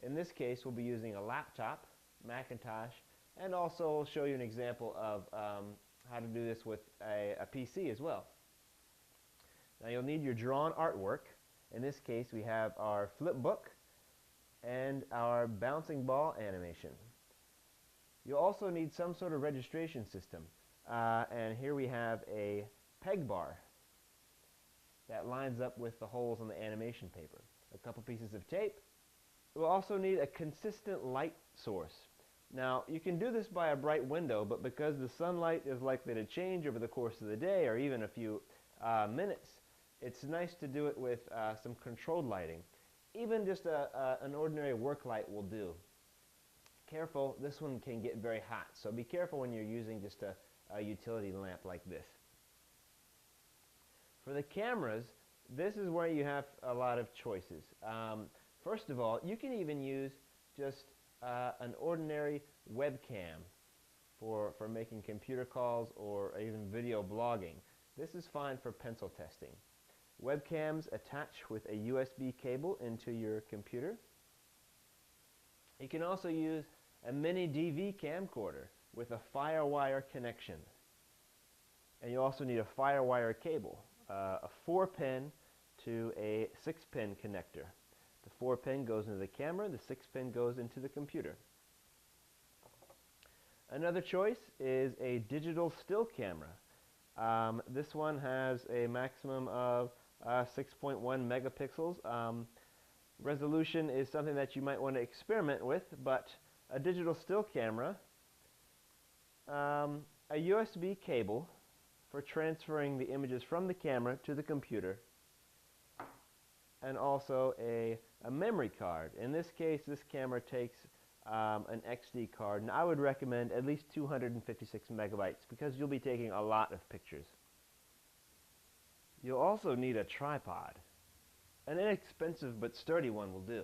In this case, we'll be using a laptop, Macintosh, and also I'll show you an example of how to do this with a PC as well. Now you'll need your drawn artwork. In this case, we have our flip book and our bouncing ball animation. You'll also need some sort of registration system. And here we have a peg bar that lines up with the holes in the animation paper. A couple pieces of tape. We'll also need a consistent light source. Now, you can do this by a bright window, but because the sunlight is likely to change over the course of the day or even a few minutes, it's nice to do it with some controlled lighting. Even just an ordinary work light will do. Careful, this one can get very hot, so be careful when you're using just a utility lamp like this. For the cameras, this is where you have a lot of choices. First of all, you can even use just an ordinary webcam for making computer calls or even video blogging. This is fine for pencil testing. Webcams attach with a USB cable into your computer. You can also use a mini DV camcorder with a FireWire connection. And you also need a FireWire cable, a 4-pin to a 6-pin connector. The 4-pin goes into the camera, the 6-pin goes into the computer. Another choice is a digital still camera. This one has a maximum of 6.1 megapixels. Resolution is something that you might want to experiment with, but a digital still camera, a USB cable for transferring the images from the camera to the computer, and also a memory card. In this case, this camera takes an XD card, and I would recommend at least 256 megabytes because you'll be taking a lot of pictures. You'll also need a tripod. An inexpensive but sturdy one will do.